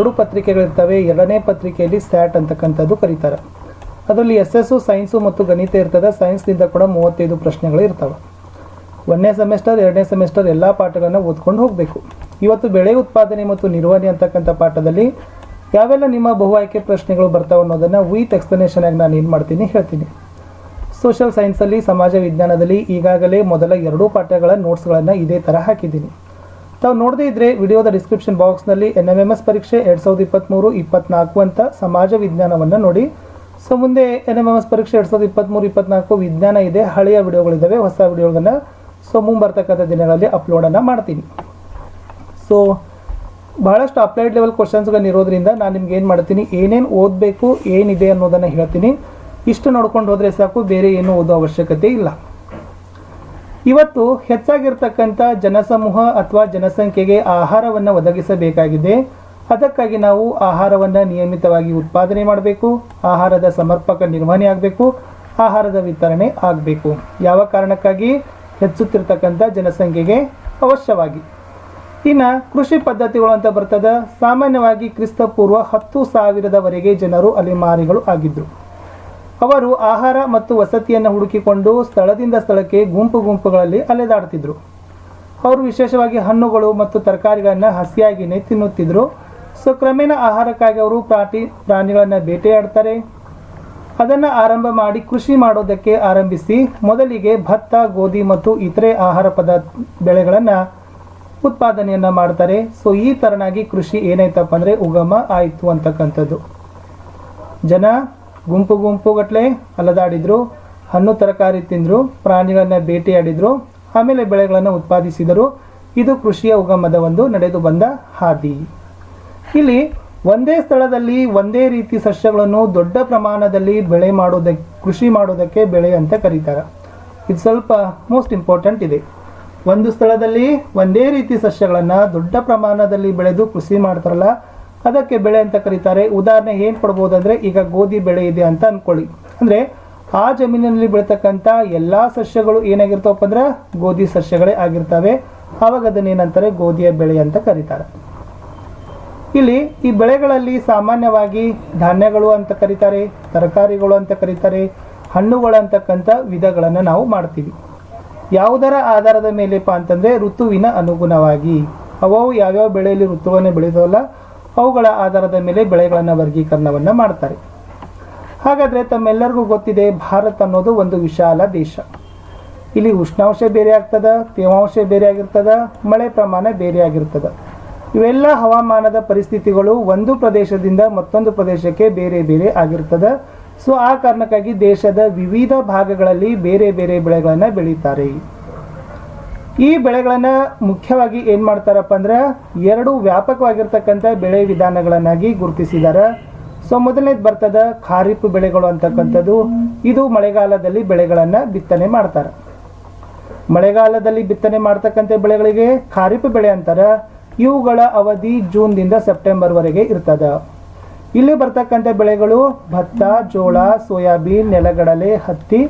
2 ಪತ್ರಿಕೆಗಳಿರ್ತವೆ. 2ನೇ ಪತ್ರಿಕೆಯಲ್ಲಿ ಸ್ಟ್ಯಾಟ್ ಅಂತಕ್ಕಂಥದ್ದು ಕರೀತಾರೆ. ಅದರಲ್ಲಿ SS ಸೈನ್ಸು ಮತ್ತು ಗಣಿತ ಇರ್ತದೆ. ಸೈನ್ಸ್ನಿಂದ ಕೂಡ 35 ಪ್ರಶ್ನೆಗಳು ಇರ್ತವೆ. 1ನೇ ಸೆಮಿಸ್ಟರ್ 2ನೇ ಸೆಮಿಸ್ಟರ್ ಎಲ್ಲ ಪಾಠಗಳನ್ನು ಓದ್ಕೊಂಡು ಹೋಗಬೇಕು. ಇವತ್ತು ಬೆಳೆ ಉತ್ಪಾದನೆ ಮತ್ತು ನಿರ್ವಹಣೆ ಅಂತಕ್ಕಂಥ ಪಾಠದಲ್ಲಿ ಯಾವೆಲ್ಲ ನಿಮ್ಮ ಬಹು ಆಯ್ಕೆ ಪ್ರಶ್ನೆಗಳು ಬರ್ತಾವೆ ಅನ್ನೋದನ್ನು ವಿತ್ ಎಕ್ಸ್ಪ್ಲನೇಷನ್ ಆಗಿ ನಾನು ಏನು ಮಾಡ್ತೀನಿ ಹೇಳ್ತೀನಿ. ಸೋಷಿಯಲ್ ಸೈನ್ಸಲ್ಲಿ ಸಮಾಜ ವಿಜ್ಞಾನದಲ್ಲಿ ಈಗಾಗಲೇ ಮೊದಲ 2 ಪಾಠಗಳ ನೋಟ್ಸ್ಗಳನ್ನು ಇದೇ ಥರ ಹಾಕಿದ್ದೀನಿ. ತಾವು ನೋಡದೇ ಇದ್ದರೆ ವಿಡಿಯೋದ ಡಿಸ್ಕ್ರಿಪ್ಷನ್ ಬಾಕ್ಸ್ನಲ್ಲಿ NMMS ಪರೀಕ್ಷೆ 2023-24 ಅಂತ ಸಮಾಜ ವಿಜ್ಞಾನವನ್ನು ನೋಡಿ. ಸೊ ಮುಂದೆ NMMS ಪರೀಕ್ಷೆ 2023-24 ವಿಜ್ಞಾನ ಇದೆ, ಹಳೆಯ ವಿಡಿಯೋಗಳಿದ್ದಾವೆ, ಹೊಸ ವಿಡಿಯೋಗಳನ್ನ ಮುಂಬರ್ತಕ್ಕಂಥ ದಿನಗಳಲ್ಲಿ ಅಪ್ಲೋಡನ್ನು ಮಾಡ್ತೀನಿ. ಸೊ ಬಹಳಷ್ಟು ಅಪ್ಲೈಡ್ ಲೆವೆಲ್ ಕ್ವಶನ್ಸ್ಗಳನ್ನ ಇರೋದ್ರಿಂದ ನಾನು ನಿಮ್ಗೆ ಏನು ಮಾಡ್ತೀನಿ, ಏನೇನು ಓದಬೇಕು ಏನಿದೆ ಅನ್ನೋದನ್ನು ಹೇಳ್ತೀನಿ. ಇಷ್ಟು ನೋಡ್ಕೊಂಡು ಹೋದರೆ ಸಾಕು, ಬೇರೆ ಏನು ಓದೋ ಅವಶ್ಯಕತೆ ಇಲ್ಲ. ಇವತ್ತು ಹೆಚ್ಚಾಗಿರ್ತಕ್ಕಂಥ ಜನಸಮೂಹ ಅಥವಾ ಜನಸಂಖ್ಯೆಗೆ ಆಹಾರವನ್ನು ಒದಗಿಸಬೇಕಾಗಿದೆ. ಅದಕ್ಕಾಗಿ ನಾವು ಆಹಾರವನ್ನು ನಿಯಮಿತವಾಗಿ ಉತ್ಪಾದನೆ ಮಾಡಬೇಕು, ಆಹಾರದ ಸಮರ್ಪಕ ನಿರ್ವಹಣೆ ಆಗಬೇಕು, ಆಹಾರದ ವಿತರಣೆ ಆಗಬೇಕು. ಯಾವ ಕಾರಣಕ್ಕಾಗಿ? ಹೆಚ್ಚುತ್ತಿರ್ತಕ್ಕಂಥ ಜನಸಂಖ್ಯೆಗೆ ಅವಶ್ಯವಾಗಿ. ಇನ್ನು ಕೃಷಿ ಪದ್ಧತಿಗಳು ಅಂತ ಬರ್ತದೆ. ಸಾಮಾನ್ಯವಾಗಿ ಕ್ರಿಸ್ತಪೂರ್ವ 10,000ವರೆಗೆ ಜನರು ಅಲೆಮಾರಿಗಳು ಆಗಿದ್ದರು. ಅವರು ಆಹಾರ ಮತ್ತು ವಸತಿಯನ್ನು ಹುಡುಕಿಕೊಂಡು ಸ್ಥಳದಿಂದ ಸ್ಥಳಕ್ಕೆ ಗುಂಪುಗಳಲ್ಲಿ ಅಲೆದಾಡ್ತಿದ್ರು. ಅವರು ವಿಶೇಷವಾಗಿ ಹಣ್ಣುಗಳು ಮತ್ತು ತರಕಾರಿಗಳನ್ನು ಹಸಿಯಾಗಿಯೇ ತಿನ್ನುತ್ತಿದ್ದರು. ಸೊ ಕ್ರಮೇಣ ಆಹಾರಕ್ಕಾಗಿ ಅವರು ಪ್ರಾಣಿಗಳನ್ನು ಬೇಟೆಯಾಡ್ತಾರೆ. ಅದನ್ನು ಆರಂಭ ಮಾಡಿ ಕೃಷಿ ಮಾಡೋದಕ್ಕೆ ಆರಂಭಿಸಿ ಮೊದಲಿಗೆ ಭತ್ತ, ಗೋಧಿ ಮತ್ತು ಇತರೆ ಆಹಾರ ಬೆಳೆಗಳನ್ನು ಉತ್ಪಾದನೆಯನ್ನು ಮಾಡ್ತಾರೆ. ಸೊ ಈ ಥರನಾಗಿ ಕೃಷಿ ಏನಾಯ್ತಪ್ಪ ಅಂದರೆ ಉಗಮ ಆಯಿತು ಅಂತಕ್ಕಂಥದ್ದು. ಜನ ಗುಂಪುಗಟ್ಟಲೆ ಅಲದಾಡಿದ್ರು, ಹಣ್ಣು ತರಕಾರಿ ತಿಂದರು, ಪ್ರಾಣಿಗಳನ್ನು ಬೇಟೆಯಾಡಿದರು, ಆಮೇಲೆ ಬೆಳೆಗಳನ್ನು ಉತ್ಪಾದಿಸಿದರು. ಇದು ಕೃಷಿಯ ಉಗಮದ ಒಂದು ನಡೆದು ಬಂದ ಹಾದಿ. ಇಲ್ಲಿ ಒಂದೇ ಸ್ಥಳದಲ್ಲಿ ಒಂದೇ ರೀತಿ ಸಸ್ಯಗಳನ್ನು ದೊಡ್ಡ ಪ್ರಮಾಣದಲ್ಲಿ ಕೃಷಿ ಮಾಡೋದಕ್ಕೆ ಬೆಳೆ ಅಂತ ಕರೀತಾರೆ. ಇದು ಸ್ವಲ್ಪ ಮೋಸ್ಟ್ ಇಂಪಾರ್ಟೆಂಟ್ ಇದೆ. ಒಂದು ಸ್ಥಳದಲ್ಲಿ ಒಂದೇ ರೀತಿ ಸಸ್ಯಗಳನ್ನು ದೊಡ್ಡ ಪ್ರಮಾಣದಲ್ಲಿ ಬೆಳೆದು ಕೃಷಿ ಮಾಡ್ತಾರಲ್ಲ, ಅದಕ್ಕೆ ಬೆಳೆ ಅಂತ ಕರೀತಾರೆ. ಉದಾಹರಣೆ ಏನು ಕೊಡ್ಬೋದು ಅಂದರೆ, ಈಗ ಗೋಧಿ ಬೆಳೆ ಇದೆ ಅಂತ ಅಂದ್ಕೊಳ್ಳಿ. ಅಂದರೆ ಆ ಜಮೀನಿನಲ್ಲಿ ಬೆಳೀತಕ್ಕಂಥ ಎಲ್ಲ ಸಸ್ಯಗಳು ಏನಾಗಿರ್ತಾವಪ್ಪ ಅಂದ್ರೆ ಗೋಧಿ ಸಸ್ಯಗಳೇ ಆಗಿರ್ತವೆ. ಆವಾಗ ಅದನ್ನೇನಂತಾರೆ, ಗೋಧಿಯ ಬೆಳೆ ಅಂತ ಕರೀತಾರೆ. ಇಲ್ಲಿ ಈ ಬೆಳೆಗಳಲ್ಲಿ ಸಾಮಾನ್ಯವಾಗಿ ಧಾನ್ಯಗಳು ಅಂತ ಕರೀತಾರೆ, ತರಕಾರಿಗಳು ಅಂತ ಕರೀತಾರೆ, ಹಣ್ಣುಗಳು ಅಂತಕ್ಕಂಥ ವಿಧಗಳನ್ನು ನಾವು ಮಾಡ್ತೀವಿ. ಯಾವುದರ ಆಧಾರದ ಮೇಲೆಪ್ಪ ಅಂತಂದರೆ ಋತುವಿನ ಅನುಗುಣವಾಗಿ ಅವು ಯಾವ್ಯಾವ ಬೆಳೆಯಲ್ಲಿ ಋತುವನ್ನು ಬೆಳೆಯೋಲ್ಲ ಅವುಗಳ ಆಧಾರದ ಮೇಲೆ ಬೆಳೆಗಳನ್ನು ವರ್ಗೀಕರಣವನ್ನು ಮಾಡ್ತಾರೆ. ಹಾಗಾದರೆ ತಮ್ಮೆಲ್ಲರಿಗೂ ಗೊತ್ತಿದೆ, ಭಾರತ ಅನ್ನೋದು ಒಂದು ವಿಶಾಲ ದೇಶ. ಇಲ್ಲಿ ಉಷ್ಣಾಂಶ ಬೇರೆ ಆಗ್ತದೆ, ತೇವಾಂಶ ಬೇರೆ ಆಗಿರ್ತದೆ, ಮಳೆ ಪ್ರಮಾಣ ಬೇರೆ ಆಗಿರ್ತದೆ. ಇವೆಲ್ಲ ಹವಾಮಾನದ ಪರಿಸ್ಥಿತಿಗಳು ಒಂದು ಪ್ರದೇಶದಿಂದ ಮತ್ತೊಂದು ಪ್ರದೇಶಕ್ಕೆ ಬೇರೆ ಬೇರೆ ಆಗಿರ್ತದೆ. ಸೊ ಆ ಕಾರಣಕ್ಕಾಗಿ ದೇಶದ ವಿವಿಧ ಭಾಗಗಳಲ್ಲಿ ಬೇರೆ ಬೇರೆ ಬೆಳೆಗಳನ್ನು ಬೆಳೀತಾರೆ. ಈ ಬೆಳೆಗಳನ್ನು ಮುಖ್ಯವಾಗಿ ಏನು ಮಾಡ್ತಾರಪ್ಪ ಅಂದ್ರೆ 2 ವ್ಯಾಪಕವಾಗಿರ್ತಕ್ಕಂಥ ಬೆಳೆ ವಿಧಾನಗಳನ್ನಾಗಿ ಗುರುತಿಸಿದ್ದಾರೆ. ಸೊ ಮೊದಲನೇದು ಬರ್ತದೆ ಖಾರಿಫ್ ಬೆಳೆಗಳು ಅಂತಕ್ಕಂಥದ್ದು. ಇದು ಮಳೆಗಾಲದಲ್ಲಿ ಬೆಳೆಗಳನ್ನು ಬಿತ್ತನೆ ಮಾಡ್ತಾರೆ. ಮಳೆಗಾಲದಲ್ಲಿ ಬಿತ್ತನೆ ಮಾಡ್ತಕ್ಕಂಥ ಬೆಳೆಗಳಿಗೆ ಖಾರಿಫ್ ಬೆಳೆ ಅಂತಾರೆ. ಇವುಗಳ ಅವಧಿ ಜೂನ್ದಿಂದ ಸೆಪ್ಟೆಂಬರ್ವರೆಗೆ ಇರ್ತದೆ. ಇಲ್ಲಿ ಬರ್ತಕ್ಕಂಥ ಬೆಳೆಗಳು ಭತ್ತ, ಜೋಳ, ಸೋಯಾಬೀನ್, ನೆಲಗಡಲೆ, ಹತ್ತಿ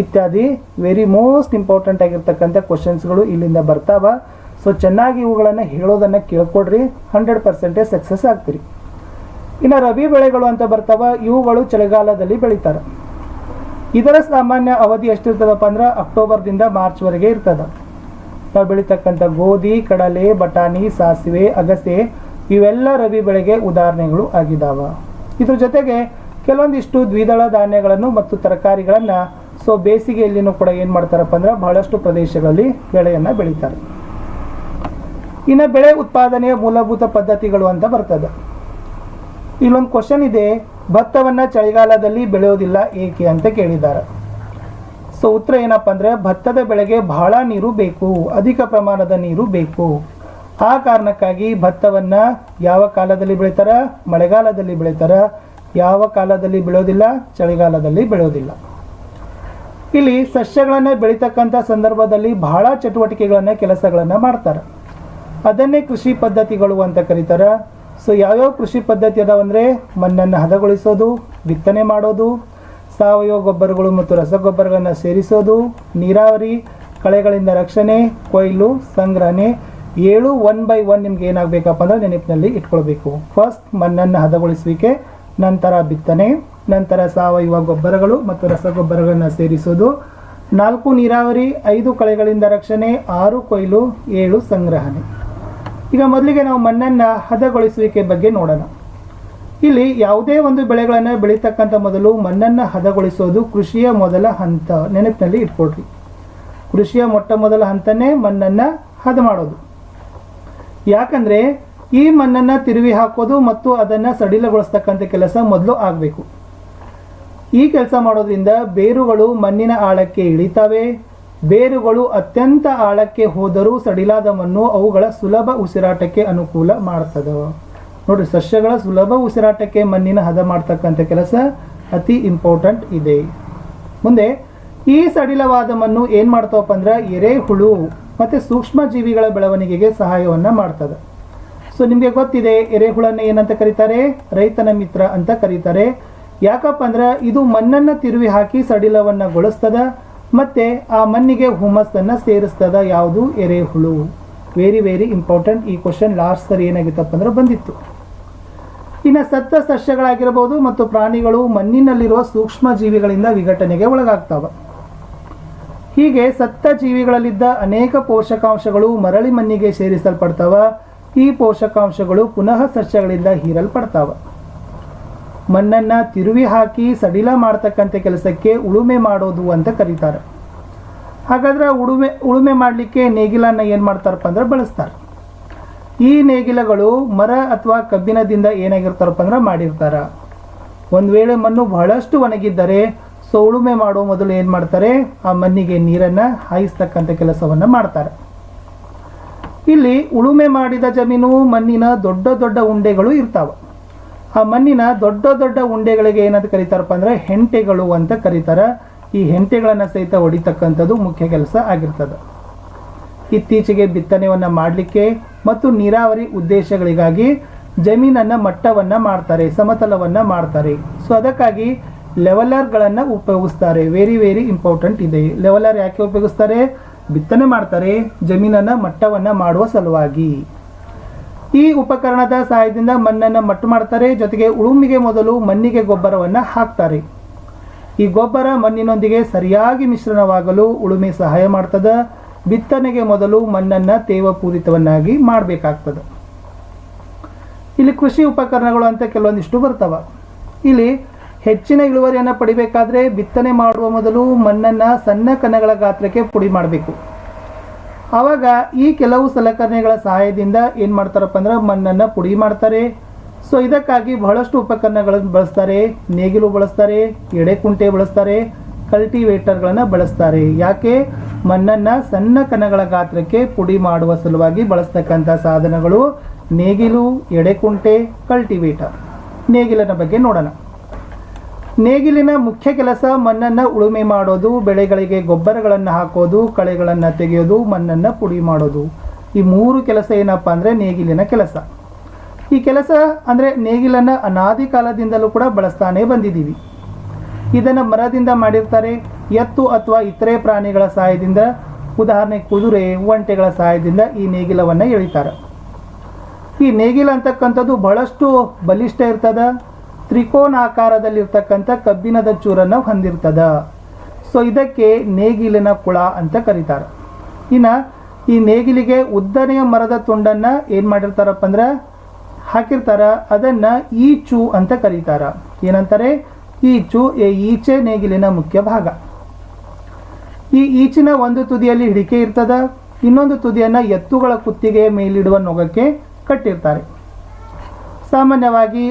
ಇತ್ಯಾದಿ. ವೆರಿ ಮೋಸ್ಟ್ ಇಂಪಾರ್ಟೆಂಟ್ ಆಗಿರ್ತಕ್ಕಂಥ ಕ್ವಶನ್ಸ್ಗಳು ಇಲ್ಲಿಂದ ಬರ್ತಾವ. ಸೊ ಚೆನ್ನಾಗಿ ಇವುಗಳನ್ನು ಹೇಳೋದನ್ನು ಕೇಳ್ಕೊಡ್ರಿ, 100% ಸಕ್ಸಸ್ ಆಗ್ತೀರಿ. ಇನ್ನು ರಬಿ ಬೆಳೆಗಳು ಅಂತ ಬರ್ತಾವ. ಇವುಗಳು ಚಳಿಗಾಲದಲ್ಲಿ ಬೆಳೀತಾರೆ. ಇದರ ಸಾಮಾನ್ಯ ಅವಧಿ ಎಷ್ಟಿರ್ತದಪ್ಪ ಅಂದ್ರೆ ಅಕ್ಟೋಬರ್ದಿಂದ ಮಾರ್ಚ್ವರೆಗೆ ಇರ್ತದೆ. ನಾವು ಬೆಳೀತಕ್ಕಂಥ ಗೋಧಿ, ಕಡಲೆ, ಬಟಾಣಿ, ಸಾಸಿವೆ, ಅಗಸೆ ಇವೆಲ್ಲ ರಬಿ ಬೆಳೆಗೆ ಉದಾಹರಣೆಗಳು ಆಗಿದ್ದಾವ. ಇದ್ರ ಜೊತೆಗೆ ಕೆಲವೊಂದಿಷ್ಟು ದ್ವಿದಳ ಧಾನ್ಯಗಳನ್ನು ಮತ್ತು ತರಕಾರಿಗಳನ್ನು ಬೇಸಿಗೆಯಲ್ಲಿನೂ ಕೂಡ ಏನು ಮಾಡ್ತಾರಪ್ಪ ಅಂದ್ರೆ ಬಹಳಷ್ಟು ಪ್ರದೇಶಗಳಲ್ಲಿ ಬೆಳೆಯನ್ನು ಬೆಳೀತಾರೆ. ಇನ್ನು ಬೆಳೆ ಉತ್ಪಾದನೆಯ ಮೂಲಭೂತ ಪದ್ಧತಿಗಳು ಅಂತ ಬರ್ತದೆ. ಇಲ್ಲೊಂದು ಕ್ವಶನ್ ಇದೆ, ಭತ್ತವನ್ನು ಚಳಿಗಾಲದಲ್ಲಿ ಬೆಳೆಯೋದಿಲ್ಲ ಏಕೆ ಅಂತ ಕೇಳಿದ್ದಾರೆ. ಸೊ ಉತ್ತರ ಏನಪ್ಪ ಅಂದರೆ, ಭತ್ತದ ಬೆಳೆಗೆ ಬಹಳ ನೀರು ಬೇಕು, ಅಧಿಕ ಪ್ರಮಾಣದ ನೀರು ಬೇಕು. ಆ ಕಾರಣಕ್ಕಾಗಿ ಭತ್ತವನ್ನು ಯಾವ ಕಾಲದಲ್ಲಿ ಬೆಳೀತಾರೆ? ಮಳೆಗಾಲದಲ್ಲಿ ಬೆಳೀತಾರೆ. ಯಾವ ಕಾಲದಲ್ಲಿ ಬೆಳೆಯೋದಿಲ್ಲ? ಚಳಿಗಾಲದಲ್ಲಿ ಬೆಳೆಯೋದಿಲ್ಲ. ಇಲ್ಲಿ ಸಸ್ಯಗಳನ್ನು ಬೆಳೀತಕ್ಕಂಥ ಸಂದರ್ಭದಲ್ಲಿ ಬಹಳ ಚಟುವಟಿಕೆಗಳನ್ನು, ಕೆಲಸಗಳನ್ನು ಮಾಡ್ತಾರೆ. ಅದನ್ನೇ ಕೃಷಿ ಪದ್ಧತಿಗಳು ಅಂತ ಕರೀತಾರೆ. ಸೊ ಯಾವ್ಯಾವ ಕೃಷಿ ಪದ್ಧತಿ ಅದಾವಂದರೆ, ಮಣ್ಣನ್ನು ಹದಗೊಳಿಸೋದು, ಬಿತ್ತನೆ ಮಾಡೋದು, ಸಾವಯವ ಗೊಬ್ಬರಗಳು ಮತ್ತು ರಸಗೊಬ್ಬರಗಳನ್ನು ಸೇರಿಸೋದು, ನೀರಾವರಿ, ಕಳೆಗಳಿಂದ ರಕ್ಷಣೆ, ಕೊಯ್ಲು, ಸಂಗ್ರಹಣೆ 7 1/1 ನಿಮ್ಗೆ ಏನಾಗಬೇಕಪ್ಪ ಅಂದ್ರೆ ನೆನಪಿನಲ್ಲಿ ಇಟ್ಕೊಳ್ಬೇಕು. ಫಸ್ಟ್ ಮಣ್ಣನ್ನು ಹದಗೊಳಿಸುವಿಕೆ, ನಂತರ ಬಿತ್ತನೆ, ನಂತರ ಸಾವಯವ ಗೊಬ್ಬರಗಳು ಮತ್ತು ರಸಗೊಬ್ಬರಗಳನ್ನು ಸೇರಿಸೋದು, 4 ನೀರಾವರಿ, 5 ಕಳೆಗಳಿಂದ ರಕ್ಷಣೆ, 6 ಕೊಯ್ಲು, 7 ಸಂಗ್ರಹಣೆ. ಈಗ ಮೊದಲಿಗೆ ನಾವು ಮಣ್ಣನ್ನು ಹದಗೊಳಿಸುವಿಕೆ ಬಗ್ಗೆ ನೋಡೋಣ. ಇಲ್ಲಿ ಯಾವುದೇ ಒಂದು ಬೆಳೆಗಳನ್ನು ಬೆಳೀತಕ್ಕಂಥ ಮೊದಲು ಮಣ್ಣನ್ನು ಹದಗೊಳಿಸೋದು ಕೃಷಿಯ ಮೊದಲ ಹಂತ. ನೆನಪಿನಲ್ಲಿ ಇಟ್ಕೊಳ್ರಿ, ಕೃಷಿಯ ಮೊದಲ ಹಂತನೇ ಮಣ್ಣನ್ನು ಹದ ಮಾಡೋದು. ಯಾಕಂದರೆ ಈ ಮಣ್ಣನ್ನು ತಿರುವಿ ಹಾಕೋದು ಮತ್ತು ಅದನ್ನು ಸಡಿಲಗೊಳಿಸ್ತಕ್ಕಂಥ ಕೆಲಸ ಮೊದಲು ಆಗಬೇಕು. ಈ ಕೆಲಸ ಮಾಡೋದ್ರಿಂದ ಬೇರುಗಳು ಮಣ್ಣಿನ ಆಳಕ್ಕೆ ಇಳಿತವೆ. ಬೇರುಗಳು ಅತ್ಯಂತ ಆಳಕ್ಕೆ ಹೋದರೂ ಸಡಿಲಾದ ಮಣ್ಣು ಅವುಗಳ ಸುಲಭ ಉಸಿರಾಟಕ್ಕೆ ಅನುಕೂಲ ಮಾಡ್ತದೆ. ನೋಡ್ರಿ, ಸಸ್ಯಗಳ ಸುಲಭ ಉಸಿರಾಟಕ್ಕೆ ಮಣ್ಣಿನ ಹದ ಮಾಡ್ತಕ್ಕಂಥ ಕೆಲಸ ಅತಿ ಇಂಪಾರ್ಟೆಂಟ್ ಇದೆ. ಮುಂದೆ ಈ ಸಡಿಲವಾದ ಮಣ್ಣು ಏನು ಮಾಡ್ತಾವಪ್ಪ ಅಂದ್ರೆ ಎರೆಹುಳು ಮತ್ತು ಸೂಕ್ಷ್ಮ ಜೀವಿಗಳ ಬೆಳವಣಿಗೆಗೆ ಸಹಾಯವನ್ನು ಮಾಡ್ತದೆ. ಸೊ ನಿಮಗೆ ಗೊತ್ತಿದೆ, ಎರೆಹುಳನ್ನು ಏನಂತ ಕರೀತಾರೆ? ರೈತನ ಮಿತ್ರ ಅಂತ ಕರೀತಾರೆ. ಯಾಕಪ್ಪ ಅಂದ್ರೆ ಇದು ಮಣ್ಣನ್ನು ತಿರುವಿ ಹಾಕಿ ಸಡಿಲವನ್ನು ಗೊಳಿಸ್ತದ ಮತ್ತು ಆ ಮಣ್ಣಿಗೆ ಹುಮ್ಮಸ್ಸನ್ನು ಸೇರಿಸ್ತದ. ಯಾವುದು? ಎರೆಹುಳು. Very very important. ಈ ಕ್ವಶನ್ ಲಾಸ್ಟ್ ಸರಿ ಏನಾಗಿತ್ತಪ್ಪ ಅಂದ್ರೆ ಬಂದಿತ್ತು. ಇನ್ನು ಸತ್ತ ಸಸ್ಯಗಳಾಗಿರಬಹುದು ಮತ್ತು ಪ್ರಾಣಿಗಳು ಮಣ್ಣಿನಲ್ಲಿರುವ ಸೂಕ್ಷ್ಮ ಜೀವಿಗಳಿಂದ ವಿಘಟನೆಗೆ ಒಳಗಾಗ್ತವೆ. ಹೀಗೆ ಸತ್ತ ಜೀವಿಗಳಲ್ಲಿದ್ದ ಅನೇಕ ಪೋಷಕಾಂಶಗಳು ಮರಳಿ ಮಣ್ಣಿಗೆ ಸೇರಿಸಲ್ಪಡ್ತವೆ. ಈ ಪೋಷಕಾಂಶಗಳು ಪುನಃ ಸಸ್ಯಗಳಿಂದ ಹೀರಲ್ಪಡ್ತವೆ. ಮಣ್ಣನ್ನು ತಿರುವಿ ಹಾಕಿ ಸಡಿಲ ಮಾಡ್ತಕ್ಕಂಥ ಕೆಲಸಕ್ಕೆ ಉಳುಮೆ ಮಾಡೋದು ಅಂತ ಕರೀತಾರೆ. ಹಾಗಾದ್ರೆ ಉಳುಮೆ ಮಾಡಲಿಕ್ಕೆ ನೇಗಿಲನ್ನು ಏನು ಮಾಡ್ತಾರಪ್ಪ ಅಂದ್ರೆ ಬಳಸ್ತಾರೆ. ಈ ನೇಗಿಲಗಳು ಮರ ಅಥವಾ ಕಬ್ಬಿಣದಿಂದ ಏನಾಗಿರ್ತಾರಪ್ಪ ಅಂದ್ರೆ ಮಾಡಿರ್ತಾರೆ. ಒಂದು ವೇಳೆ ಮಣ್ಣು ಬಹಳಷ್ಟು ಒಣಗಿದ್ದರೆ ಸೊ ಉಳುಮೆ ಮಾಡುವ ಮೊದಲು ಏನು ಮಾಡ್ತಾರೆ? ಆ ಮಣ್ಣಿಗೆ ನೀರನ್ನು ಹಾಯಿಸ್ತಕ್ಕಂಥ ಕೆಲಸವನ್ನು ಮಾಡ್ತಾರೆ. ಇಲ್ಲಿ ಉಳುಮೆ ಮಾಡಿದ ಜಮೀನು ಮಣ್ಣಿನ ದೊಡ್ಡ ದೊಡ್ಡ ಉಂಡೆಗಳು ಇರ್ತಾವೆ. ಆ ಮಣ್ಣಿನ ದೊಡ್ಡ ದೊಡ್ಡ ಉಂಡೆಗಳಿಗೆ ಏನಂತ ಕರೀತಾರಪ್ಪ ಅಂದ್ರೆ ಹೆಂಟೆಗಳು ಅಂತ ಕರೀತಾರೆ. ಈ ಹೆಂಟೆಗಳನ್ನು ಸಹಿತ ಹೊಡಿತಕ್ಕಂಥದ್ದು ಮುಖ್ಯ ಕೆಲಸ ಆಗಿರ್ತದೆ. ಇತ್ತೀಚೆಗೆ ಬಿತ್ತನೆಯನ್ನು ಮಾಡಲಿಕ್ಕೆ ಮತ್ತು ನೀರಾವರಿ ಉದ್ದೇಶಗಳಿಗಾಗಿ ಜಮೀನನ್ನು ಮಟ್ಟವನ್ನು ಮಾಡ್ತಾರೆ, ಸಮತಲವನ್ನು ಮಾಡ್ತಾರೆ. ಸೊ ಅದಕ್ಕಾಗಿ ಲೆವೆಲರ್ಗಳನ್ನು ಉಪಯೋಗಿಸ್ತಾರೆ. ವೆರಿ ವೆರಿ ಇಂಪಾರ್ಟೆಂಟ್ ಇದೆ. ಲೆವೆಲರ್ ಯಾಕೆ ಉಪಯೋಗಿಸ್ತಾರೆ? ಬಿತ್ತನೆ ಮಾಡ್ತಾರೆ, ಜಮೀನನ್ನು ಮಟ್ಟವನ್ನು ಮಾಡುವ ಸಲುವಾಗಿ. ಈ ಉಪಕರಣದ ಸಹಾಯದಿಂದ ಮಣ್ಣನ್ನು ಮಟ್ಟು ಮಾಡ್ತಾರೆ. ಜೊತೆಗೆ ಉಳುಮೆಗೆ ಮೊದಲು ಮಣ್ಣಿಗೆ ಗೊಬ್ಬರವನ್ನು ಹಾಕ್ತಾರೆ. ಈ ಗೊಬ್ಬರ ಮಣ್ಣಿನೊಂದಿಗೆ ಸರಿಯಾಗಿ ಮಿಶ್ರಣವಾಗಲು ಉಳುಮೆ ಸಹಾಯ ಮಾಡ್ತದೆ. ಬಿತ್ತನೆಗೆ ಮೊದಲು ಮಣ್ಣನ್ನು ತೇವಪೂರಿತವನ್ನಾಗಿ ಮಾಡಬೇಕಾಗ್ತದೆ. ಇಲ್ಲಿ ಕೃಷಿ ಉಪಕರಣಗಳು ಅಂತ ಕೆಲವೊಂದಿಷ್ಟು ಬರ್ತವೆ. ಇಲ್ಲಿ ಹೆಚ್ಚಿನ ಇಳುವರಿಯನ್ನು ಪಡಿಬೇಕಾದ್ರೆ ಬಿತ್ತನೆ ಮಾಡುವ ಮೊದಲು ಮಣ್ಣನ್ನು ಸಣ್ಣ ಕಣಗಳ ಗಾತ್ರಕ್ಕೆ ಪುಡಿ ಮಾಡಬೇಕು. ಆವಾಗ ಈ ಕೆಲವು ಸಲಕರಣೆಗಳ ಸಹಾಯದಿಂದ ಏನು ಮಾಡ್ತಾರಪ್ಪ ಅಂದ್ರೆ ಮಣ್ಣನ್ನು ಪುಡಿ ಮಾಡ್ತಾರೆ. ಸೊ ಇದಕ್ಕಾಗಿ ಬಹಳಷ್ಟು ಉಪಕರಣಗಳನ್ನು ಬಳಸ್ತಾರೆ. ನೇಗಿಲು ಬಳಸ್ತಾರೆ, ಎಡೆಕುಂಟೆ ಬಳಸ್ತಾರೆ, ಕಲ್ಟಿವೇಟರ್ಗಳನ್ನು ಬಳಸ್ತಾರೆ. ಯಾಕೆ? ಮಣ್ಣನ್ನು ಸಣ್ಣ ಕಣಗಳ ಗಾತ್ರಕ್ಕೆ ಪುಡಿ ಮಾಡುವ ಸಲುವಾಗಿ ಬಳಸ್ತಕ್ಕಂಥ ಸಾಧನಗಳು ನೇಗಿಲು, ಎಡೆಕುಂಟೆ, ಕಲ್ಟಿವೇಟರ್. ನೇಗಿಲಿನ ಬಗ್ಗೆ ನೋಡೋಣ. ನೇಗಿಲಿನ ಮುಖ್ಯ ಕೆಲಸ ಮಣ್ಣನ್ನು ಉಳುಮೆ ಮಾಡೋದು, ಬೆಳೆಗಳಿಗೆ ಗೊಬ್ಬರಗಳನ್ನು ಹಾಕೋದು, ಕಳೆಗಳನ್ನು ತೆಗೆಯೋದು, ಮಣ್ಣನ್ನು ಪುಡಿ ಮಾಡೋದು. ಈ 3 ಕೆಲಸ ಏನಪ್ಪ ಅಂದರೆ ನೇಗಿಲಿನ ಕೆಲಸ. ಈ ಕೆಲಸ ಅಂದರೆ ನೇಗಿಲನ್ನು ಅನಾದಿ ಕಾಲದಿಂದಲೂ ಕೂಡ ಬಳಸ್ತಾನೆ ಬಂದಿದ್ದೀವಿ. ಇದನ್ನು ಮರದಿಂದ ಮಾಡಿರ್ತಾರೆ. ಎತ್ತು ಅಥವಾ ಇತರೆ ಪ್ರಾಣಿಗಳ ಸಹಾಯದಿಂದ, ಉದಾಹರಣೆ ಕುದುರೆ, ಒಂಟೆಗಳ ಸಹಾಯದಿಂದ ಈ ನೇಗಿಲವನ್ನು ಎಳಿತಾರೆ. ಈ ನೇಗಿಲ ಅಂತಕ್ಕಂಥದ್ದು ಬಹಳಷ್ಟು ಬಲಿಷ್ಠ ಇರ್ತದೆ. ತ್ರಿಕೋನಾಕಾರದಲ್ಲಿರ್ತಕ್ಕಂಥ ಕಬ್ಬಿಣದ ಚೂರನ್ನು ಹೊಂದಿರ್ತದ. ಸೊ ಇದಕ್ಕೆ ನೇಗಿಲಿನ ಕುಳ ಅಂತ ಕರೀತಾರೆ. ಇನ್ನು ಈ ನೇಗಿಲಿಗೆ ಉದ್ದನೆಯ ಮರದ ತುಂಡನ್ನು ಏನು ಮಾಡಿರ್ತಾರಪ್ಪ ಅಂದ್ರೆ ಹಾಕಿರ್ತಾರೆ. ಅದನ್ನು ಈಚು ಅಂತ ಕರೀತಾರೆ. ಏನಂತಾರೆ? ಈಚು. ಈಚೆ ನೇಗಿಲಿನ ಮುಖ್ಯ ಭಾಗ. ಈ ಈಚಿನ ಒಂದು ತುದಿಯಲ್ಲಿ ಹಿಡಿಕೆ ಇರ್ತದ, ಇನ್ನೊಂದು ತುದಿಯನ್ನು ಎತ್ತುಗಳ ಕುತ್ತಿಗೆಯ ಮೇಲಿಡುವ ನೊಗಕ್ಕೆ ಕಟ್ಟಿರ್ತಾರೆ. ಸಾಮಾನ್ಯವಾಗಿ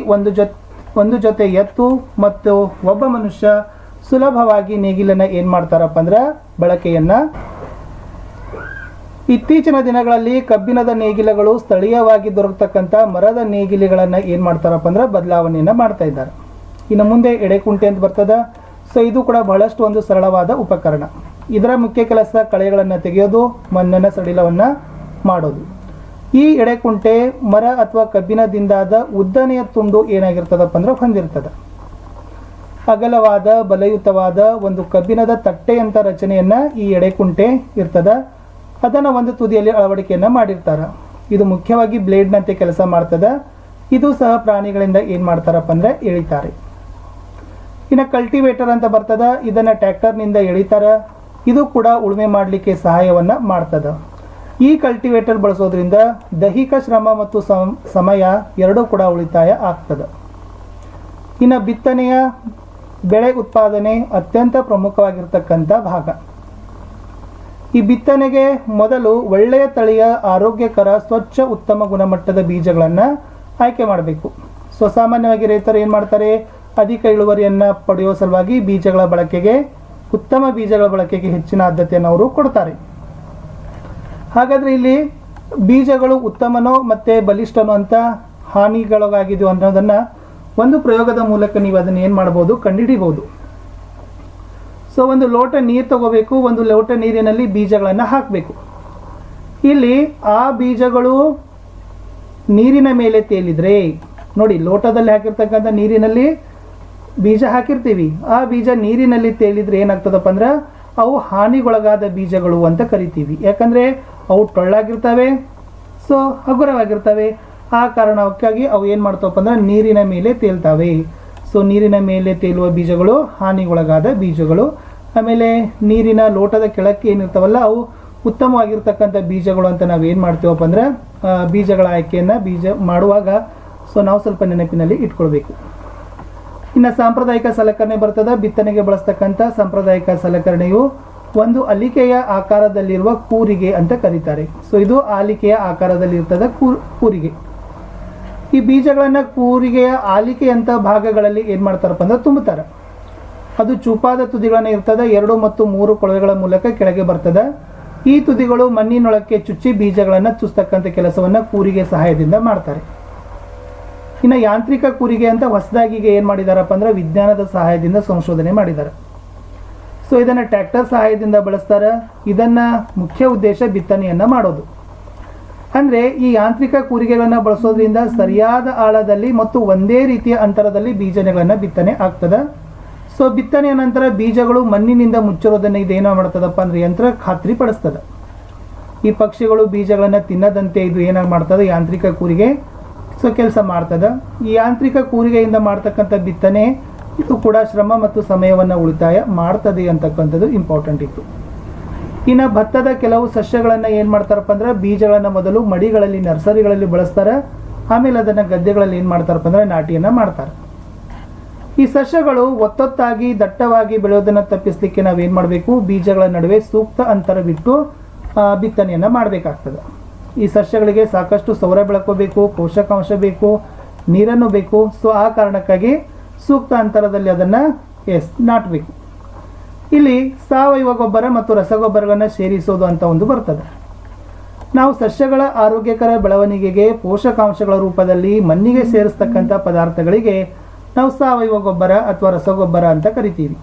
ಒಂದು ಜೊತೆ ಎತ್ತು ಮತ್ತು ಒಬ್ಬ ಮನುಷ್ಯ ಸುಲಭವಾಗಿ ನೇಗಿಲನ್ನು ಏನು ಮಾಡ್ತಾರಪ್ಪ ಅಂದ್ರೆ ಬಳಕೆಯನ್ನು. ಇತ್ತೀಚಿನ ದಿನಗಳಲ್ಲಿ ಕಬ್ಬಿಣದ ನೇಗಿಲಗಳು ಸ್ಥಳೀಯವಾಗಿ ದೊರಕತಕ್ಕಂಥ ಮರದ ನೇಗಿಲಿಗಳನ್ನು ಏನು ಮಾಡ್ತಾರಪ್ಪ ಅಂದ್ರೆ ಬದಲಾವಣೆಯನ್ನು ಮಾಡ್ತಾ ಇದ್ದಾರೆ. ಇನ್ನು ಮುಂದೆ ಎಡೆಕುಂಟೆ ಅಂತ ಬರ್ತದೆ. ಸೊ ಇದು ಕೂಡ ಬಹಳಷ್ಟು ಒಂದು ಸರಳವಾದ ಉಪಕರಣ. ಇದರ ಮುಖ್ಯ ಕೆಲಸ ಕಳೆಗಳನ್ನು ತೆಗೆಯೋದು, ಮಣ್ಣನ್ನು ಸಡಿಲವನ್ನು ಮಾಡೋದು. ಈ ಎಡೆಕುಂಟೆ ಮರ ಅಥವಾ ಕಬ್ಬಿಣದಿಂದಾದ ಉದ್ದನೆಯ ತುಂಡು ಏನಾಗಿರ್ತದಪ್ಪ ಅಂದ್ರೆ ಹೊಂದಿರ್ತದೆ. ಅಗಲವಾದ ಬಲಯುತವಾದ ಒಂದು ಕಬ್ಬಿಣದ ತಟ್ಟೆಯಂಥ ರಚನೆಯನ್ನು ಈ ಎಡೆಕುಂಟೆ ಇರ್ತದೆ. ಅದನ್ನು ಒಂದು ತುದಿಯಲ್ಲಿ ಅಳವಡಿಕೆಯನ್ನು ಮಾಡಿರ್ತಾರೆ. ಇದು ಮುಖ್ಯವಾಗಿ ಬ್ಲೇಡ್ನಂತೆ ಕೆಲಸ ಮಾಡ್ತದೆ. ಇದು ಸಹ ಪ್ರಾಣಿಗಳಿಂದ ಏನು ಮಾಡ್ತಾರಪ್ಪ ಅಂದರೆ ಎಳಿತಾರೆ. ಇನ್ನು ಕಲ್ಟಿವೇಟರ್ ಅಂತ ಬರ್ತದೆ, ಇದನ್ನು ಟ್ರ್ಯಾಕ್ಟರ್ನಿಂದ ಎಳಿತಾರೆ. ಇದು ಕೂಡ ಉಳುಮೆ ಮಾಡಲಿಕ್ಕೆ ಸಹಾಯವನ್ನು ಮಾಡ್ತದೆ. ಈ ಕಲ್ಟಿವೇಟರ್ ಬಳಸೋದ್ರಿಂದ ದೈಹಿಕ ಶ್ರಮ ಮತ್ತು ಸಮಯ ಎರಡೂ ಕೂಡ ಉಳಿತಾಯ ಆಗ್ತದೆ. ಇನ್ನು ಬಿತ್ತನೆಯ ಬೆಳೆ ಉತ್ಪಾದನೆ ಅತ್ಯಂತ ಪ್ರಮುಖವಾಗಿರ್ತಕ್ಕಂಥ ಭಾಗ. ಈ ಬಿತ್ತನೆಗೆ ಮೊದಲು ಒಳ್ಳೆಯ ತಳಿಯ ಆರೋಗ್ಯಕರ ಸ್ವಚ್ಛ ಉತ್ತಮ ಗುಣಮಟ್ಟದ ಬೀಜಗಳನ್ನು ಆಯ್ಕೆ ಮಾಡಬೇಕು. ಸಾಮಾನ್ಯವಾಗಿ ರೈತರು ಏನು ಮಾಡ್ತಾರೆ, ಅಧಿಕ ಇಳುವರಿಯನ್ನು ಪಡೆಯುವ ಸಲುವಾಗಿ ಬೀಜಗಳ ಬಳಕೆಗೆ, ಉತ್ತಮ ಬೀಜಗಳ ಬಳಕೆಗೆ ಹೆಚ್ಚಿನ ಆದ್ಯತೆಯನ್ನು ಅವರು ಕೊಡ್ತಾರೆ. ಹಾಗಾದರೆ ಇಲ್ಲಿ ಬೀಜಗಳು ಉತ್ತಮನೋ ಮತ್ತು ಬಲಿಷ್ಠನೋ ಅಂತ ಹಾನಿಗೊಳಗಾಗಿದೆಯೋ ಅನ್ನೋದನ್ನು ಒಂದು ಪ್ರಯೋಗದ ಮೂಲಕ ನೀವು ಅದನ್ನು ಏನು ಮಾಡ್ಬೋದು, ಕಂಡುಹಿಡಿಬೋದು. ಒಂದು ಲೋಟ ನೀರು ತಗೋಬೇಕು, ಒಂದು ಲೋಟ ನೀರಿನಲ್ಲಿ ಬೀಜಗಳನ್ನು ಹಾಕಬೇಕು. ಇಲ್ಲಿ ಆ ಬೀಜಗಳು ನೀರಿನ ಮೇಲೆ ತೇಲಿದ್ರೆ, ನೋಡಿ ಲೋಟದಲ್ಲಿ ಹಾಕಿರ್ತಕ್ಕಂಥ ನೀರಿನಲ್ಲಿ ಬೀಜ ಹಾಕಿರ್ತೀವಿ, ಆ ಬೀಜ ನೀರಿನಲ್ಲಿ ತೇಲಿದ್ರೆ ಏನಾಗ್ತದಪ್ಪ ಅಂದ್ರೆ ಅವು ಹಾನಿಗೊಳಗಾದ ಬೀಜಗಳು ಅಂತ ಕರಿತೀವಿ. ಯಾಕಂದರೆ ಅವು ಟೊಳ್ಳಾಗಿರ್ತವೆ, ಹಗುರವಾಗಿರ್ತವೆ. ಆ ಕಾರಣಕ್ಕಾಗಿ ಅವು ಏನು ಮಾಡ್ತಾವಪ್ಪ ಅಂದ್ರೆ ನೀರಿನ ಮೇಲೆ ತೇಲ್ತವೆ. ನೀರಿನ ಮೇಲೆ ತೇಲುವ ಬೀಜಗಳು ಹಾನಿಗೊಳಗಾದ ಬೀಜಗಳು. ಆಮೇಲೆ ನೀರಿನ ಲೋಟದ ಕೆಳಕ್ಕೆ ಏನಿರ್ತಾವಲ್ಲ ಅವು ಉತ್ತಮವಾಗಿರ್ತಕ್ಕಂಥ ಬೀಜಗಳು ಅಂತ ನಾವು ಏನು ಮಾಡ್ತೀವಪ್ಪ ಅಂದ್ರೆ ಬೀಜಗಳ ಆಯ್ಕೆಯನ್ನು ಬೀಜ ಮಾಡುವಾಗ ನಾವು ಸ್ವಲ್ಪ ನೆನಪಿನಲ್ಲಿ ಇಟ್ಕೊಳ್ಬೇಕು. ಇನ್ನು ಸಾಂಪ್ರದಾಯಿಕ ಸಲಕರಣೆ ಬರ್ತದೆ. ಬಿತ್ತನೆಗೆ ಬಳಸ್ತಕ್ಕಂಥ ಸಾಂಪ್ರದಾಯಿಕ ಸಲಕರಣೆಯು ಒಂದು ಅಲಿಕೆಯ ಆಕಾರದಲ್ಲಿರುವ ಕೂರಿಗೆ ಅಂತ ಕರೀತಾರೆ. ಇದು ಆಲಿಕೆಯ ಆಕಾರದಲ್ಲಿ ಇರ್ತದೆ ಕೂರಿಗೆ. ಈ ಬೀಜಗಳನ್ನು ಕೂರಿಗೆಯ ಆಲಿಕೆಯಂಥ ಭಾಗಗಳಲ್ಲಿ ಏನು ಮಾಡ್ತಾರಪ್ಪ ಅಂದ್ರೆ ತುಂಬುತ್ತಾರೆ. ಅದು ಚೂಪಾದ ತುದಿಗಳನ್ನು ಇರ್ತದೆ. 2 ಮತ್ತು 3 ಕೊಳವೆಗಳ ಮೂಲಕ ಕೆಳಗೆ ಬರ್ತದೆ. ಈ ತುದಿಗಳು ಮಣ್ಣಿನೊಳಕ್ಕೆ ಚುಚ್ಚಿ ಬೀಜಗಳನ್ನು ಚುಚ್ಚತಕ್ಕಂಥ ಕೆಲಸವನ್ನು ಕೂರಿಗೆ ಸಹಾಯದಿಂದ ಮಾಡ್ತಾರೆ. ಇನ್ನು ಯಾಂತ್ರಿಕ ಕೂರಿಗೆ ಅಂತ ಹೊಸದಾಗಿ ಏನು ಮಾಡಿದಾರಪ್ಪ ಅಂದ್ರೆ ವಿಜ್ಞಾನದ ಸಹಾಯದಿಂದ ಸಂಶೋಧನೆ ಮಾಡಿದ್ದಾರೆ. ಇದನ್ನು ಟ್ರ್ಯಾಕ್ಟರ್ ಸಹಾಯದಿಂದ ಬಳಸ್ತಾರೆ. ಇದನ್ನ ಮುಖ್ಯ ಉದ್ದೇಶ ಬಿತ್ತನೆಯನ್ನು ಮಾಡೋದು. ಅಂದರೆ ಈ ಯಾಂತ್ರಿಕ ಕೂರಿಗೆಗಳನ್ನು ಬಳಸೋದ್ರಿಂದ ಸರಿಯಾದ ಆಳದಲ್ಲಿ ಮತ್ತು ಒಂದೇ ರೀತಿಯ ಅಂತರದಲ್ಲಿ ಬೀಜಗಳನ್ನು ಬಿತ್ತನೆ ಆಗ್ತದೆ. ಬಿತ್ತನೆಯ ನಂತರ ಬೀಜಗಳು ಮಣ್ಣಿನಿಂದ ಮುಚ್ಚಿರೋದನ್ನು ಇದೇನೋ ಮಾಡ್ತದಪ್ಪ ಅಂದ್ರೆ ಯಂತ್ರ ಖಾತ್ರಿ ಪಡಿಸ್ತದೆ. ಈ ಪಕ್ಷಿಗಳು ಬೀಜಗಳನ್ನು ತಿನ್ನದಂತೆ ಇದು ಏನಾಗಿ ಮಾಡ್ತದೆ, ಯಾಂತ್ರಿಕ ಕೂರಿಗೆ ಕೆಲಸ ಮಾಡ್ತದೆ. ಈ ಯಾಂತ್ರಿಕ ಕೂರಿಗೆಯಿಂದ ಮಾಡ್ತಕ್ಕಂಥ ಬಿತ್ತನೆ ಇದು ಕೂಡ ಶ್ರಮ ಮತ್ತು ಸಮಯವನ್ನು ಉಳಿತಾಯ ಮಾಡ್ತದೆ ಅಂತಕ್ಕಂಥದ್ದು ಇಂಪಾರ್ಟೆಂಟ್ ಇತ್ತು. ಇನ್ನು ಭತ್ತದ ಕೆಲವು ಸಸ್ಯಗಳನ್ನು ಏನು ಮಾಡ್ತಾರಪ್ಪ ಅಂದ್ರೆ ಬೀಜಗಳನ್ನು ಮೊದಲು ಮಡಿಗಳಲ್ಲಿ ನರ್ಸರಿಗಳಲ್ಲಿ ಬಳಸ್ತಾರೆ. ಆಮೇಲೆ ಅದನ್ನು ಗದ್ದೆಗಳಲ್ಲಿ ಏನು ಮಾಡ್ತಾರಪ್ಪ ಅಂದ್ರೆ ನಾಟಿಯನ್ನು ಮಾಡ್ತಾರೆ. ಈ ಸಸ್ಯಗಳು ಒತ್ತೊತ್ತಾಗಿ ದಟ್ಟವಾಗಿ ಬೆಳೆಯೋದನ್ನು ತಪ್ಪಿಸಲಿಕ್ಕೆ ನಾವೇನು ಮಾಡಬೇಕು, ಬೀಜಗಳ ನಡುವೆ ಸೂಕ್ತ ಅಂತರ ಬಿಟ್ಟು ಬಿತ್ತನೆಯನ್ನು ಮಾಡಬೇಕಾಗ್ತದೆ. ಈ ಸಸ್ಯಗಳಿಗೆ ಸಾಕಷ್ಟು ಸೌರ ಬೆಳಕು ಬೇಕು, ಪೋಷಕಾಂಶ ಬೇಕು, ನೀರನ್ನು ಬೇಕು. ಆ ಕಾರಣಕ್ಕಾಗಿ ಸೂಕ್ತ ಅಂತರದಲ್ಲಿ ಅದನ್ನು ನಾಟಬೇಕು. ಇಲ್ಲಿ ಸಾವಯವ ಗೊಬ್ಬರ ಮತ್ತು ರಸಗೊಬ್ಬರಗಳನ್ನು ಸೇರಿಸೋದು ಅಂತ ಒಂದು ಬರ್ತದೆ. ನಾವು ಸಸ್ಯಗಳ ಆರೋಗ್ಯಕರ ಬೆಳವಣಿಗೆಗೆ ಪೋಷಕಾಂಶಗಳ ರೂಪದಲ್ಲಿ ಮಣ್ಣಿಗೆ ಸೇರಿಸ್ತಕ್ಕಂಥ ಪದಾರ್ಥಗಳಿಗೆ ನಾವು ಸಾವಯವ ಗೊಬ್ಬರ ಅಥವಾ ರಸಗೊಬ್ಬರ ಅಂತ ಕರಿತೀವಿ.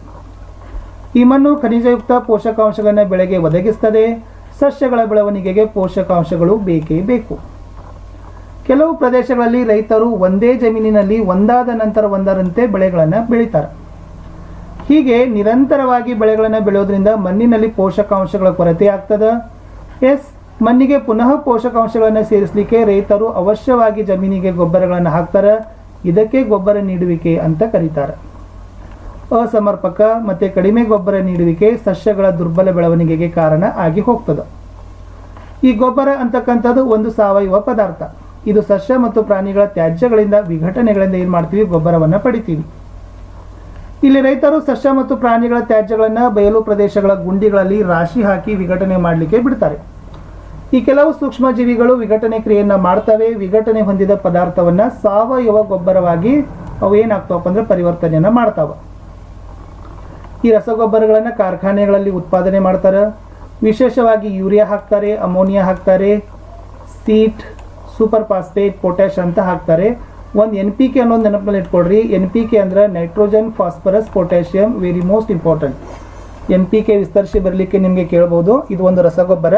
ಈ ಮಣ್ಣು ಖನಿಜಯುಕ್ತ ಪೋಷಕಾಂಶಗಳನ್ನು ಬೆಳೆಗೆ ಒದಗಿಸ್ತದೆ. ಸಸ್ಯಗಳ ಬೆಳವಣಿಗೆಗೆ ಪೋಷಕಾಂಶಗಳು ಬೇಕೇ ಬೇಕು. ಕೆಲವು ಪ್ರದೇಶಗಳಲ್ಲಿ ರೈತರು ಒಂದೇ ಜಮೀನಿನಲ್ಲಿ ಒಂದಾದ ನಂತರ ಒಂದರಂತೆ ಬೆಳೆಗಳನ್ನು ಬೆಳೀತಾರೆ. ಹೀಗೆ ನಿರಂತರವಾಗಿ ಬೆಳೆಗಳನ್ನು ಬೆಳೆಯೋದ್ರಿಂದ ಮಣ್ಣಿನಲ್ಲಿ ಪೋಷಕಾಂಶಗಳ ಕೊರತೆ ಆಗ್ತದೆ. ಮಣ್ಣಿಗೆ ಪುನಃ ಪೋಷಕಾಂಶಗಳನ್ನು ಸೇರಿಸಲಿಕ್ಕೆ ರೈತರು ಅವಶ್ಯವಾಗಿ ಜಮೀನಿಗೆ ಗೊಬ್ಬರಗಳನ್ನು ಹಾಕ್ತಾರೆ. ಇದಕ್ಕೆ ಗೊಬ್ಬರ ನೀಡುವಿಕೆ ಅಂತ ಕರೀತಾರೆ. ಅಸಮರ್ಪಕ ಮತ್ತು ಕಡಿಮೆ ಗೊಬ್ಬರ ನೀಡುವಿಕೆ ಸಸ್ಯಗಳ ದುರ್ಬಲ ಬೆಳವಣಿಗೆಗೆ ಕಾರಣ ಆಗಿ ಹೋಗ್ತದೆ. ಈ ಗೊಬ್ಬರ ಅಂತಕ್ಕಂಥದ್ದು ಒಂದು ಸಾವಯವ ಪದಾರ್ಥ. ಇದು ಸಸ್ಯ ಮತ್ತು ಪ್ರಾಣಿಗಳ ತ್ಯಾಜ್ಯಗಳಿಂದ ವಿಘಟನೆಗಳಿಂದ ಏನು ಮಾಡ್ತೀವಿ, ಗೊಬ್ಬರವನ್ನು ಪಡಿತೀವಿ. ಇಲ್ಲಿ ರೈತರು ಸಸ್ಯ ಮತ್ತು ಪ್ರಾಣಿಗಳ ತ್ಯಾಜ್ಯಗಳನ್ನು ಬಯಲು ಪ್ರದೇಶಗಳ ಗುಂಡಿಗಳಲ್ಲಿ ರಾಶಿ ಹಾಕಿ ವಿಘಟನೆ ಮಾಡಲಿಕ್ಕೆ ಬಿಡ್ತಾರೆ. ಈ ಕೆಲವು ಸೂಕ್ಷ್ಮ ಜೀವಿಗಳು ವಿಘಟನೆ ಕ್ರಿಯೆಯನ್ನು ಮಾಡ್ತವೆ. ವಿಘಟನೆ ಹೊಂದಿದ ಪದಾರ್ಥವನ್ನು ಸಾವಯವ ಗೊಬ್ಬರವಾಗಿ ಅವು ಏನಾಗ್ತಾವಪ್ಪ ಅಂದ್ರೆ ಪರಿವರ್ತನೆಯನ್ನು ಮಾಡ್ತಾವೆ. ಈ ರಸಗೊಬ್ಬರಗಳನ್ನು ಕಾರ್ಖಾನೆಗಳಲ್ಲಿ ಉತ್ಪಾದನೆ ಮಾಡ್ತಾರೆ. ವಿಶೇಷವಾಗಿ ಯೂರಿಯಾ ಹಾಕ್ತಾರೆ, ಅಮೋನಿಯಾ ಹಾಕ್ತಾರೆ, ಸೀಟ್, ಸೂಪರ್ ಫಾಸ್ಫೇಟ್, ಪೊಟ್ಯಾಶ್ ಅಂತ ಹಾಕ್ತಾರೆ. ಒಂದು NPK ಅನ್ನೋದು ನೆನಪಿನಲ್ಲಿ ಇಟ್ಕೊಳ್ರಿ. NPK ಅಂದ್ರೆ nitrogen, phosphorus, potassium, very most important. NPK ವಿಸ್ತರಿಸಿ ಬರಲಿಕ್ಕೆ ನಿಮಗೆ ಕೇಳ್ಬೋದು. ಇದು ಒಂದು ರಸಗೊಬ್ಬರ.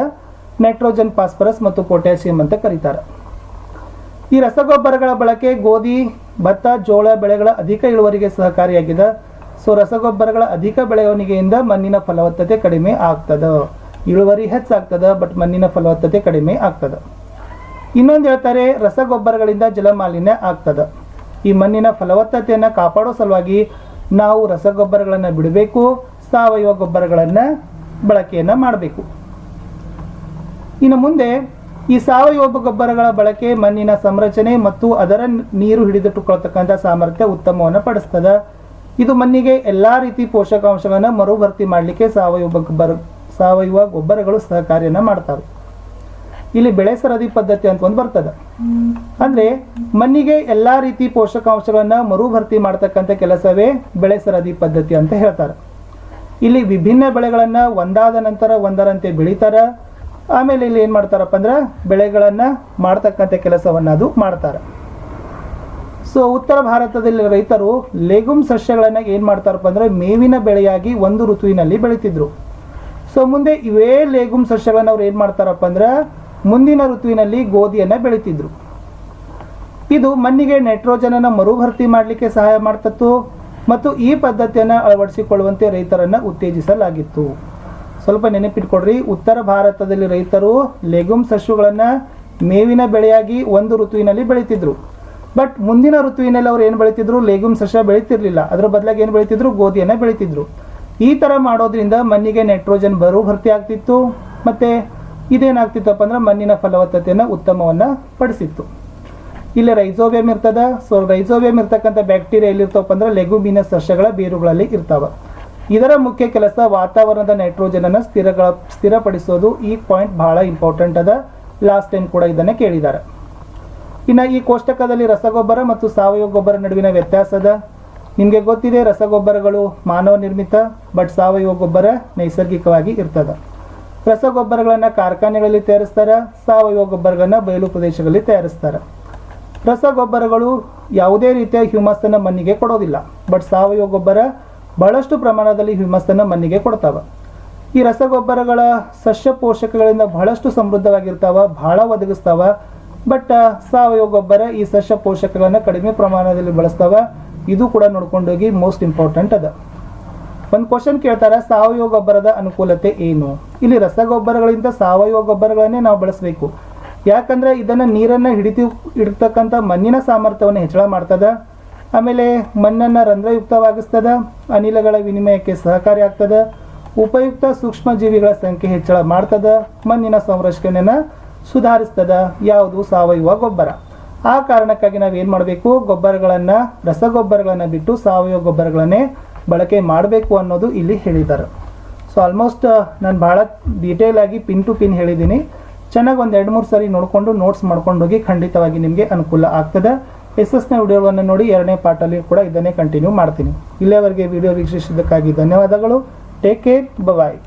ನೈಟ್ರೋಜನ್, ಫಾಸ್ಫರಸ್ ಮತ್ತು ಪೊಟ್ಯಾಷಿಯಂ ಅಂತ ಕರೀತಾರೆ. ಈ ರಸಗೊಬ್ಬರಗಳ ಬಳಕೆ ಗೋಧಿ, ಭತ್ತ, ಜೋಳ ಬೆಳೆಗಳ ಅಧಿಕ ಇಳುವರಿಗೆ ಸಹಕಾರಿಯಾಗಿದೆ. ರಸಗೊಬ್ಬರಗಳ ಅಧಿಕ ಬೆಳವಣಿಗೆಯಿಂದ ಮಣ್ಣಿನ ಫಲವತ್ತತೆ ಕಡಿಮೆ ಆಗ್ತದೆ. ಇಳುವರಿ ಹೆಚ್ಚಾಗ್ತದೆ, ಬಟ್ ಮಣ್ಣಿನ ಫಲವತ್ತತೆ ಕಡಿಮೆ ಆಗ್ತದೆ. ಇನ್ನೊಂದು ಹೇಳ್ತಾರೆ, ರಸಗೊಬ್ಬರಗಳಿಂದ ಜಲಮಾಲಿನ್ಯ ಆಗ್ತದೆ. ಈ ಮಣ್ಣಿನ ಫಲವತ್ತತೆಯನ್ನು ಕಾಪಾಡೋ ಸಲುವಾಗಿ ನಾವು ರಸಗೊಬ್ಬರಗಳನ್ನು ಬಿಡಬೇಕು, ಸಾವಯವ ಗೊಬ್ಬರಗಳನ್ನು ಬಳಕೆಯನ್ನು ಮಾಡಬೇಕು. ಇನ್ನು ಮುಂದೆ ಈ ಸಾವಯವ ಗೊಬ್ಬರಗಳ ಬಳಕೆ ಮಣ್ಣಿನ ಸಂರಚನೆ ಮತ್ತು ಅದರ ನೀರು ಹಿಡಿದಿಟ್ಟುಕೊಳ್ತಕ್ಕಂಥ ಸಾಮರ್ಥ್ಯ ಉತ್ತಮವನ್ನು ಪಡಿಸ್ತದೆ. ಇದು ಮಣ್ಣಿಗೆ ಎಲ್ಲ ರೀತಿ ಪೋಷಕಾಂಶಗಳನ್ನು ಮರುಭರ್ತಿ ಮಾಡಲಿಕ್ಕೆ ಸಾವಯವ ಗೊಬ್ಬರಗಳು ಸಹಕಾರಿಯನ್ನು ಮಾಡ್ತವೆ. ಇಲ್ಲಿ ಬೆಳೆ ಸರದಿ ಪದ್ಧತಿ ಅಂತ ಒಂದು ಬರ್ತದೆ. ಅಂದ್ರೆ ಮಣ್ಣಿಗೆ ಎಲ್ಲಾ ರೀತಿ ಪೋಷಕಾಂಶಗಳನ್ನ ಮರುಭರ್ತಿ ಮಾಡ್ತಕ್ಕಂಥ ಕೆಲಸವೇ ಬೆಳೆ ಸರದಿ ಪದ್ಧತಿ ಅಂತ ಹೇಳ್ತಾರೆ. ಇಲ್ಲಿ ವಿಭಿನ್ನ ಬೆಳೆಗಳನ್ನ ಒಂದಾದ ನಂತರ ಒಂದರಂತೆ ಬೆಳಿತಾರ. ಆಮೇಲೆ ಇಲ್ಲಿ ಏನ್ ಮಾಡ್ತಾರಪ್ಪ ಅಂದ್ರೆ ಬೆಳೆಗಳನ್ನ ಮಾಡ್ತಕ್ಕಂಥ ಕೆಲಸವನ್ನ ಅದು ಮಾಡ್ತಾರೆ. ಸೊ ಉತ್ತರ ಭಾರತದಲ್ಲಿ ರೈತರು ಲೆಗುಮ್ ಸಸ್ಯಗಳನ್ನ ಏನ್ ಮಾಡ್ತಾರಪ್ಪ ಅಂದ್ರೆ ಮೇವಿನ ಬೆಳೆಯಾಗಿ ಒಂದು ಋತುವಿನಲ್ಲಿ ಬೆಳಿತಿದ್ರು. ಸೊ ಮುಂದೆ ಇವೇ ಲೆಗುಮ್ ಸಸ್ಯಗಳನ್ನ ಅವ್ರು ಏನ್ ಮಾಡ್ತಾರಪ್ಪ ಅಂದ್ರೆ ಮುಂದಿನ ಋತುವಿನಲ್ಲಿ ಗೋಧಿಯನ್ನ ಬೆಳಿತಿದ್ರು. ಇದು ಮಣ್ಣಿಗೆ ನೈಟ್ರೋಜನ್ ಅನ್ನು ಮರುಭರ್ತಿ ಮಾಡಲಿಕ್ಕೆ ಸಹಾಯ ಮಾಡ್ತಿತ್ತು ಮತ್ತು ಈ ಪದ್ಧತಿಯನ್ನು ಅಳವಡಿಸಿಕೊಳ್ಳುವಂತೆ ರೈತರನ್ನ ಉತ್ತೇಜಿಸಲಾಗಿತ್ತು. ಸ್ವಲ್ಪ ನೆನಪಿಟ್ಕೊಡ್ರಿ, ಉತ್ತರ ಭಾರತದಲ್ಲಿ ರೈತರು ಲೆಗುಮ್ ಸಸ್ಯಗಳನ್ನ ಮೇವಿನ ಬೆಳೆಯಾಗಿ ಒಂದು ಋತುವಿನಲ್ಲಿ ಬೆಳಿತಿದ್ರು. ಬಟ್ ಮುಂದಿನ ಋತುವಿನಲ್ಲಿ ಅವ್ರು ಏನು ಬೆಳಿತಿದ್ರು, ಲೆಗುಮ್ ಸಸ್ಯ ಬೆಳಿತಿರ್ಲಿಲ್ಲ. ಅದರ ಬದಲಾಗಿ ಏನು ಬೆಳಿತಿದ್ರು, ಗೋಧಿಯನ್ನ ಬೆಳಿತಿದ್ರು. ಈ ತರ ಮಾಡೋದ್ರಿಂದ ಮಣ್ಣಿಗೆ ನೈಟ್ರೋಜನ್ ಮರುಭರ್ತಿ ಆಗ್ತಿತ್ತು, ಮತ್ತೆ ಇದೇನಾಗ್ತಿತ್ತಪ್ಪ ಅಂದ್ರೆ ಮಣ್ಣಿನ ಫಲವತ್ತತೆಯನ್ನು ಉತ್ತಮವನ್ನ ಪಡಿಸಿತ್ತು. ಇಲ್ಲಿ ರೈಸೋಬಿಯಂ ಇರ್ತದ. ಸೊ ರೈಸೋಬಿಯಂ ಇರ್ತಕ್ಕಂಥ ಬ್ಯಾಕ್ಟೀರಿಯಾ ಎಲ್ಲಿರ್ತಾವಪ್ಪ ಅಂದ್ರೆ ಲೆಗುಮಿನಸ್ ಸಸ್ಯಗಳ ಬೇರುಗಳಲ್ಲಿ ಇರ್ತಾವ. ಇದರ ಮುಖ್ಯ ಕೆಲಸ ವಾತಾವರಣದ ನೈಟ್ರೋಜನ್ ಅನ್ನು ಸ್ಥಿರಪಡಿಸೋದು. ಈ ಪಾಯಿಂಟ್ ಬಹಳ ಇಂಪಾರ್ಟೆಂಟ್ ಅದ. ಲಾಸ್ಟ್ ಟೈಮ್ ಕೂಡ ಇದನ್ನ ಕೇಳಿದ್ದಾರೆ. ಇನ್ನು ಈ ಕೋಷ್ಟಕದಲ್ಲಿ ರಸಗೊಬ್ಬರ ಮತ್ತು ಸಾವಯವ ಗೊಬ್ಬರ ನಡುವಿನ ವ್ಯತ್ಯಾಸ ಅದ. ನಿಮಗೆ ಗೊತ್ತಿದೆ, ರಸಗೊಬ್ಬರಗಳು ಮಾನವ ನಿರ್ಮಿತ, ಬಟ್ ಸಾವಯವ ಗೊಬ್ಬರ ನೈಸರ್ಗಿಕವಾಗಿ ಇರ್ತದ. ರಸಗೊಬ್ಬರಗಳನ್ನು ಕಾರ್ಖಾನೆಗಳಲ್ಲಿ ತಯಾರಿಸ್ತಾರೆ, ಸಾವಯವ ಗೊಬ್ಬರಗಳನ್ನ ಬಯಲು ಪ್ರದೇಶಗಳಲ್ಲಿ ತಯಾರಿಸ್ತಾರೆ. ರಸಗೊಬ್ಬರಗಳು ಯಾವುದೇ ರೀತಿಯ ಹ್ಯೂಮಸ್ ಅನ್ನು ಮಣ್ಣಿಗೆ ಕೊಡೋದಿಲ್ಲ, ಬಟ್ ಸಾವಯವ ಗೊಬ್ಬರ ಬಹಳಷ್ಟು ಪ್ರಮಾಣದಲ್ಲಿ ಹ್ಯೂಮಸ್ ಅನ್ನು ಮಣ್ಣಿಗೆ ಕೊಡ್ತಾವ. ಈ ರಸಗೊಬ್ಬರಗಳ ಸಸ್ಯ ಪೋಷಕಗಳಿಂದ ಬಹಳಷ್ಟು ಸಮೃದ್ಧವಾಗಿರ್ತಾವ, ಬಹಳ ಒದಗಿಸ್ತಾವ. ಬಟ್ ಸಾವಯವ ಗೊಬ್ಬರ ಈ ಸಸ್ಯ ಪೋಷಕಗಳನ್ನು ಕಡಿಮೆ ಪ್ರಮಾಣದಲ್ಲಿ ಬಳಸ್ತಾವ. ಇದು ಕೂಡ ನೋಡ್ಕೊಂಡೋಗಿ ಮೋಸ್ಟ್ ಇಂಪಾರ್ಟೆಂಟ್ ಅದ. ಒಂದು ಕ್ವಶನ್ ಕೇಳ್ತಾರೆ, ಸಾವಯವ ಗೊಬ್ಬರದ ಅನುಕೂಲತೆ ಏನು? ಇಲ್ಲಿ ರಸಗೊಬ್ಬರಗಳಿಂದ ಸಾವಯವ ಗೊಬ್ಬರಗಳನ್ನೇ ನಾವು ಬಳಸಬೇಕು. ಯಾಕಂದ್ರೆ ಇದನ್ನ ನೀರನ್ನ ಹಿಡಿತಕ್ಕಂಥ ಮಣ್ಣಿನ ಸಾಮರ್ಥ್ಯವನ್ನು ಹೆಚ್ಚಳ ಮಾಡ್ತದ. ಆಮೇಲೆ ಮಣ್ಣನ್ನು ರಂಧ್ರಯುಕ್ತವಾಗಿಸ್ತದ, ಅನಿಲಗಳ ವಿನಿಮಯಕ್ಕೆ ಸಹಕಾರಿ ಆಗ್ತದ, ಉಪಯುಕ್ತ ಸೂಕ್ಷ್ಮ ಜೀವಿಗಳ ಸಂಖ್ಯೆ ಹೆಚ್ಚಳ ಮಾಡ್ತದ, ಮಣ್ಣಿನ ಸಂರಕ್ಷಣೆಯನ್ನು ಸುಧಾರಿಸ್ತದ. ಯಾವುದು? ಸಾವಯವ ಗೊಬ್ಬರ. ಆ ಕಾರಣಕ್ಕಾಗಿ ನಾವೇನು ಮಾಡಬೇಕು, ರಸಗೊಬ್ಬರಗಳನ್ನು ಬಿಟ್ಟು ಸಾವಯವ ಗೊಬ್ಬರಗಳನ್ನೇ ಬಳಕೆ ಮಾಡಬೇಕು ಅನ್ನೋದು ಇಲ್ಲಿ ಹೇಳಿದ್ದಾರೆ. ಸೊ ಆಲ್ಮೋಸ್ಟ್ ನಾನು ಭಾಳ ಡೀಟೇಲ್ ಆಗಿ ಪಿನ್ ಟು ಪಿನ್ ಹೇಳಿದ್ದೀನಿ. ಚೆನ್ನಾಗಿ ಒಂದು 2-3 ಸರಿ ನೋಡಿಕೊಂಡು ನೋಟ್ಸ್ ಮಾಡ್ಕೊಂಡು ಹೋಗಿ, ಖಂಡಿತವಾಗಿ ನಿಮಗೆ ಅನುಕೂಲ ಆಗ್ತದೆ. ಎಸ್ಎಸ್ನ ವಿಡಿಯೋವನ್ನು ನೋಡಿ 2ನೇ ಪಾರ್ಟಲ್ಲಿ ಕೂಡ ಇದನ್ನೇ ಕಂಟಿನ್ಯೂ ಮಾಡ್ತೀನಿ. ಇಲ್ಲಿಯವರೆಗೆ ವಿಡಿಯೋ ವೀಕ್ಷಿಸಿದ್ದಕ್ಕಾಗಿ ಧನ್ಯವಾದಗಳು. ಟೇಕ್ ಕೇರ್, ಬಾಯ್.